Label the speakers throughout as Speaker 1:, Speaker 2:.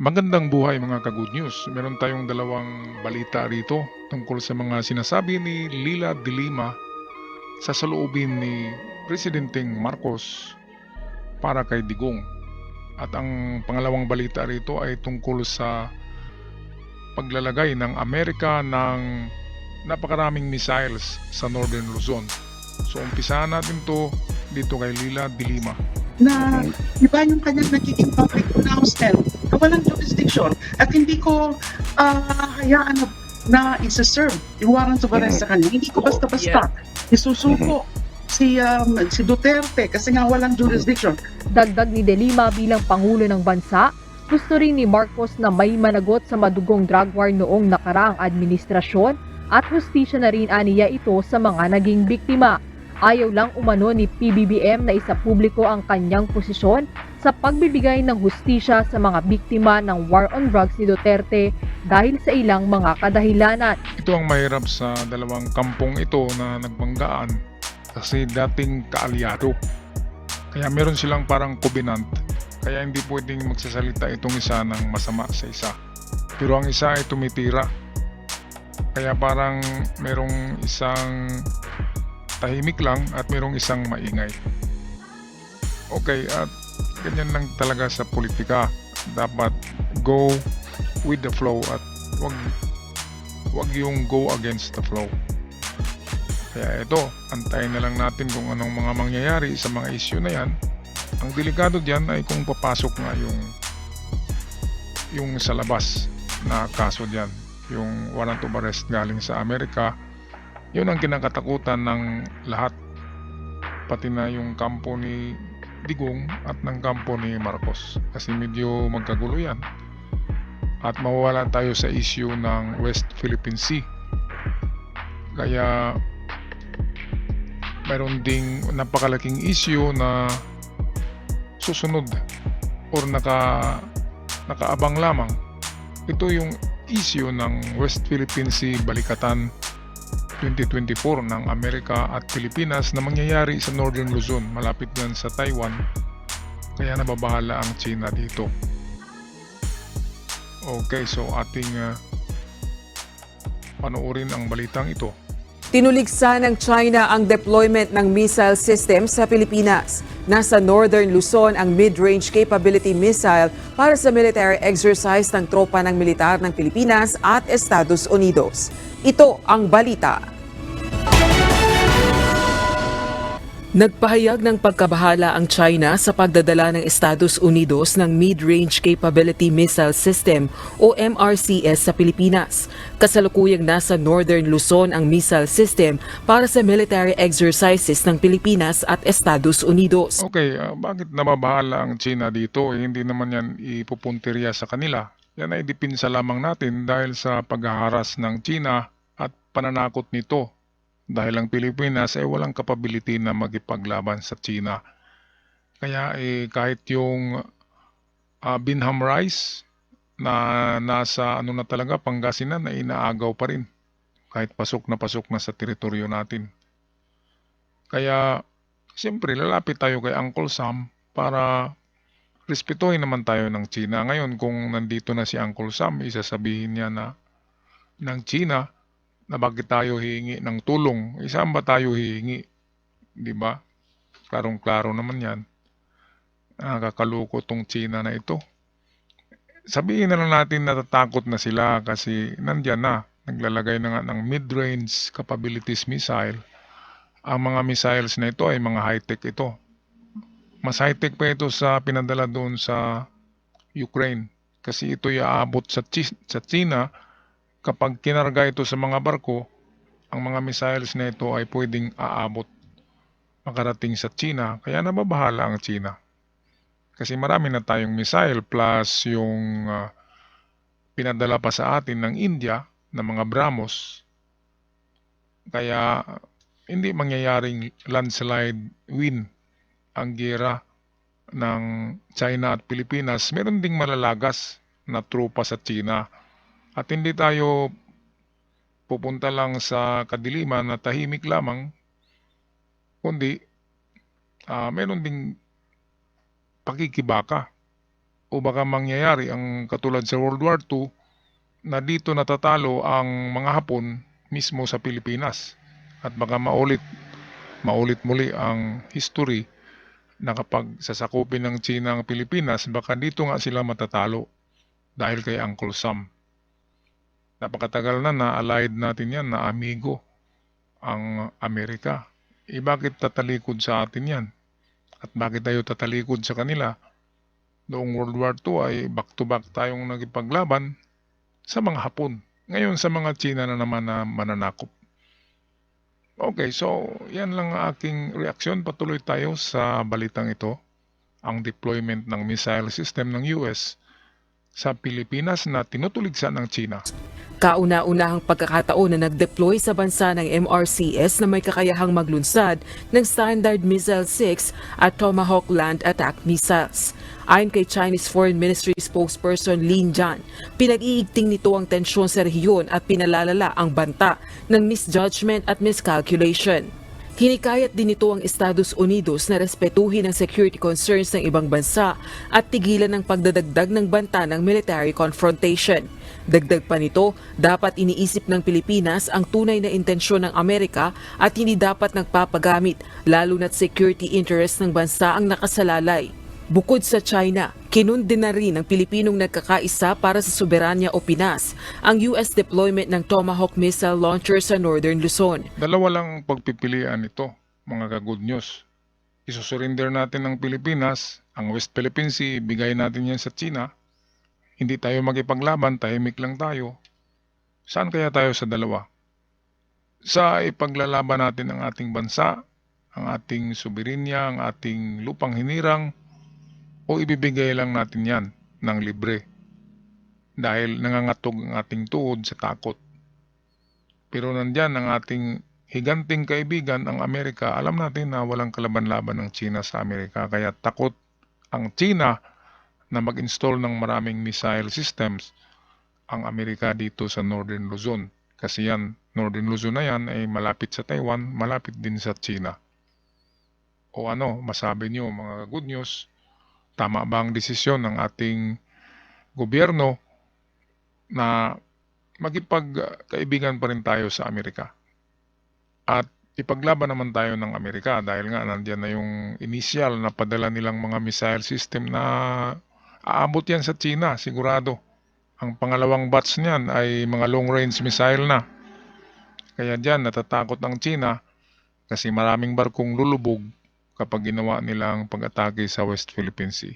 Speaker 1: Magandang buhay mga ka-good news. Meron tayong dalawang balita rito tungkol sa mga sinasabi ni Lila de Lima sa saloobin ni Presidenteng Marcos para kay Digong. At ang pangalawang balita rito ay tungkol sa paglalagay ng Amerika ng napakaraming missiles sa Northern Luzon. So umpisahan natin to dito kay Lila de Lima.
Speaker 2: Na iba yung kanyang nagiging public announcement na walang jurisdiction at hindi ko hayaan na isa-serve yung warrant of arrest sa kanya. Hindi ko basta-basta isusuko si Duterte kasi nga walang jurisdiction.
Speaker 3: Dagdag ni De Lima bilang Pangulo ng Bansa, gusto rin ni Marcos na may managot sa madugong drug war noong nakaraang administrasyon at hustisya na rin aniya ito sa mga naging biktima. Ayaw lang umano ni PBBM na isa publiko ang kanyang posisyon sa pagbibigay ng hustisya sa mga biktima ng war on drugs ni Duterte dahil sa ilang mga kadahilanan.
Speaker 1: Ito ang mahirap sa dalawang kampong ito na nagbanggaan kasi dating kaalyado. Kaya meron silang parang covenant. Kaya hindi pwedeng magsasalita itong isa ng masama sa isa. Pero ang isa ay tumitira. Kaya parang merong isang tahimik lang at merong isang maingay. Okay, at ganyan lang talaga sa politika. Dapat go with the flow at wag yung go against the flow. Kaya ito, antayin na lang natin kung anong mga mangyayari sa mga issue na yan. Ang delikado diyan ay kung papasok nga yung sa labas na kaso diyan, yung warrant of arrest galing sa Amerika. Yun ang kinakatakutan ng lahat, pati na yung kampo ni Digong at ng kampo ni Marcos, kasi medyo magkagulo yan at mawawala tayo sa issue ng West Philippine Sea. Kaya mayroon ding napakalaking issue na susunod or nakaabang lamang. Ito yung issue ng West Philippine Sea Balikatan 2024 ng Amerika at Pilipinas na mangyayari sa Northern Luzon, malapit yan sa Taiwan. Kaya nababahala ang China dito. Okay, so ating panoorin ang balitang ito.
Speaker 4: Tinuligsa ng China ang deployment ng missile system sa Pilipinas. Nasa Northern Luzon ang mid-range capability missile para sa military exercise ng tropa ng militar ng Pilipinas at Estados Unidos. Ito ang balita. Nagpahayag ng pagkabahala ang China sa pagdadala ng Estados Unidos ng Mid-Range Capability Missile System o MRCS sa Pilipinas. Kasalukuyang nasa Northern Luzon ang missile system para sa military exercises ng Pilipinas at Estados Unidos.
Speaker 1: Okay, bakit nababahala ang China dito? Hindi naman yan ipupuntirya sa kanila. Yan ay dipinsa lamang natin dahil sa paghaharas ng China at pananakot nito. Dahil ang Pilipinas ay walang capability na magipaglaban sa China. Kaya kahit yung Binham Rice na nasa na talaga Pangasinan ay inaagaw pa rin. Kahit pasok na sa teritoryo natin. Kaya siyempre lalapit tayo kay Uncle Sam para respetuhin naman tayo ng China. Ngayon kung nandito na si Uncle Sam, isasabihin niya na ng China na bakit tayo hihingi ng tulong. Saan ba tayo hihingi? Di ba? Klarong-klaro naman yan. Nakakaluko tong China na ito. Sabihin na lang natin natatakot na sila kasi nandyan na. Naglalagay na nga ng mid-range capabilities missile. Ang mga missiles na ito ay mga high-tech ito. Mas high-tech pa ito sa pinadala doon sa Ukraine. Kasi ito iaabot sa China. Kapag kinarga ito sa mga barko, ang mga missiles na ito ay pwedeng aabot makarating sa China. Kaya nababahala ang China. Kasi marami na tayong missile plus yung pinadala pa sa atin ng India na mga BrahMos. Kaya hindi mangyayaring landslide win ang giyera ng China at Pilipinas. Meron ding malalagas na trupa sa China. At hindi tayo pupunta lang sa kadiliman na tahimik lamang, kundi meron ding pakikibaka o baka mangyayari ang katulad sa World War II na dito natatalo ang mga Hapon mismo sa Pilipinas at baka maulit muli ang history na kapag sasakupin ng China ang Pilipinas, baka dito nga sila matatalo dahil kay Uncle Sam. Napakatagal na allied natin yan, na amigo ang Amerika. Bakit tatalikod sa atin yan? At bakit tayo tatalikod sa kanila? Noong World War II ay back-to-back tayong nagipaglaban sa mga Hapon. Ngayon sa mga China na naman na mananakop. Okay, so yan lang ang aking reaksyon. Patuloy tayo sa balitang ito. Ang deployment ng missile system ng US sa Pilipinas na tinutuligsa ng China.
Speaker 4: Kauna-unahang pagkakataon na nag-deploy sa bansa ng MRCS na may kakayahang maglunsad ng Standard Missile 6 at Tomahawk land attack missiles. Ayon kay Chinese Foreign Ministry spokesperson Lin Jian, pinag-iigting nito ang tensyon sa rehiyon at pinalalala ang banta ng misjudgment at miscalculation. Hinikayat din nito ang Estados Unidos na respetuhin ang security concerns ng ibang bansa at tigilan ang pagdadagdag ng banta ng military confrontation. Dagdag pa nito, dapat iniisip ng Pilipinas ang tunay na intensyon ng Amerika at hindi dapat nagpapagamit, lalo na't security interest ng bansa ang nakasalalay. Bukod sa China, kinundin na rin ng Pilipinong nagkakaisa para sa soberanya o Pinas ang US deployment ng Tomahawk missile launcher sa Northern Luzon.
Speaker 1: Dalawa lang pagpipilian ito, mga ka-good news. Isusurrender natin ng Pilipinas, ang West Philippine Sea, ibigay natin yan sa China. Hindi tayo magipaglaban, tahimik lang tayo. Saan kaya tayo sa dalawa? Sa ipaglalaban natin ang ating bansa, ang ating soberanya, ang ating lupang hinirang, o ibibigay lang natin yan ng libre dahil nangangatog ang ating tuhod sa takot. Pero nandyan ang ating higanting kaibigan, ang Amerika. Alam natin na walang kalaban-laban ng China sa Amerika, kaya takot ang China na mag-install ng maraming missile systems ang Amerika dito sa Northern Luzon. Kasi yan, Northern Luzon na yan ay malapit sa Taiwan, malapit din sa China. O ano, masabi nyo mga good news, tama ba ang desisyon ng ating gobyerno na magipagkaibigan pa rin tayo sa Amerika? At ipaglaban naman tayo ng Amerika dahil nga nandiyan na yung initial na padala nilang mga missile system na aabot yan sa China, sigurado. Ang pangalawang batch niyan ay mga long-range missile na. Kaya dyan natatakot ang China kasi maraming barkong lulubog kapag ginawa nila ang pag-atake sa West Philippine Sea.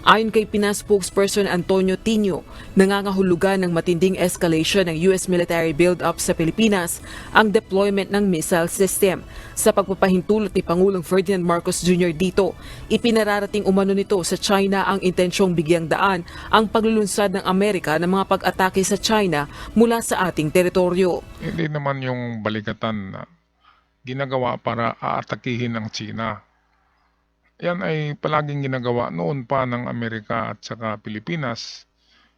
Speaker 4: Ayon kay Pinas spokesperson Antonio Tino, nangangahulugan ng matinding escalation ng US military build-up sa Pilipinas ang deployment ng missile system. Sa pagpapahintulot ni Pangulong Ferdinand Marcos Jr. dito, ipinararating umano nito sa China ang intensyong bigyang daan ang paglulunsad ng Amerika ng mga pag-atake sa China mula sa ating teritoryo.
Speaker 1: Hindi naman yung balikatan na ginagawa para aatakihin ang China. Yan ay palaging ginagawa noon pa ng Amerika at saka Pilipinas.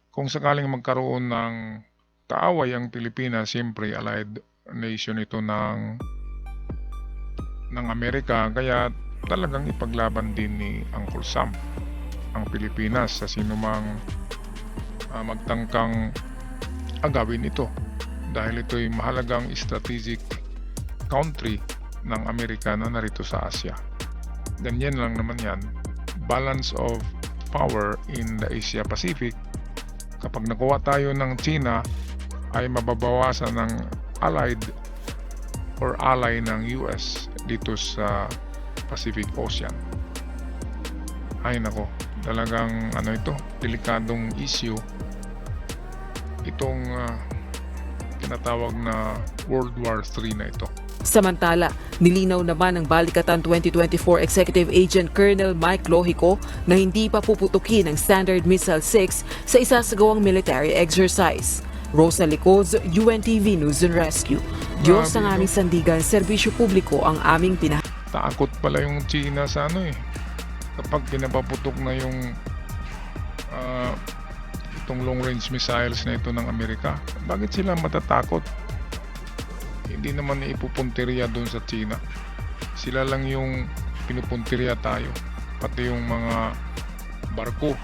Speaker 1: Kung sakaling magkaroon ng kaaway ang Pilipinas, siyempre allied nation ito ng Amerika, kaya talagang ipaglaban din ni Uncle Sam ang Pilipinas sa sinumang magtangkang agawin ito, dahil ito'y mahalagang strategic country ng Amerika na narito sa Asia. Ganyan lang naman yan. Balance of power in the Asia Pacific. Kapag nakuha tayo ng China, ay mababawasan ng allied or ally ng US dito sa Pacific Ocean. Ay nako, talagang ito, delikadong issue. Itong tinatawag na World War III na ito.
Speaker 4: Samantala, nilinaw naman ng Balikatan 2024 Executive Agent Colonel Mike Lohico na hindi pa puputukin ang Standard Missile 6 sa isasagawang military exercise. Rosa Licoz, UNTV News and Rescue. Diyos ang aming sandigan, serbisyo publiko ang aming
Speaker 1: Takot pala yung China sa kapag pinapaputok na yung itong long range missiles na ito ng Amerika. Bakit sila matatakot? Hindi naman ipupunteriya doon sa China. Sila lang yung pinupunteriya tayo. Pati yung mga barko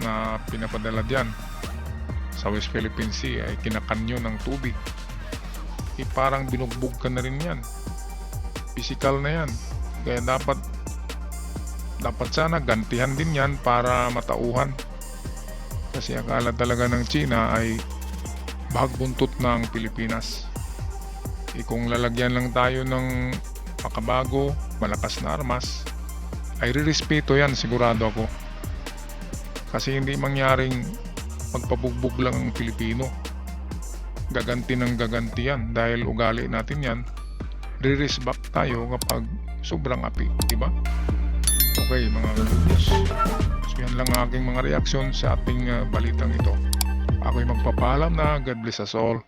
Speaker 1: na pinapadala diyan sa West Philippine Sea ay kinakanyo ng tubig. Parang binugbog ka na rin yan. Physical na yan. Kaya dapat sana gantihan din yan para matauhan. Kasi akala talaga ng China ay bahagbuntot ng Pilipinas. Kung lalagyan lang tayo ng makabago, malakas na armas, ay rirespeto yan, sigurado ako. Kasi hindi mangyaring magpabugbog lang ang Pilipino. Gaganti ng gaganti yan dahil ugali natin yan. Re-respect tayo kapag sobrang api, di ba? Okay mga kalugos. So yan lang ang aking mga reaksyon sa ating balitang ito. Ako'y magpapaalam na. God bless us all.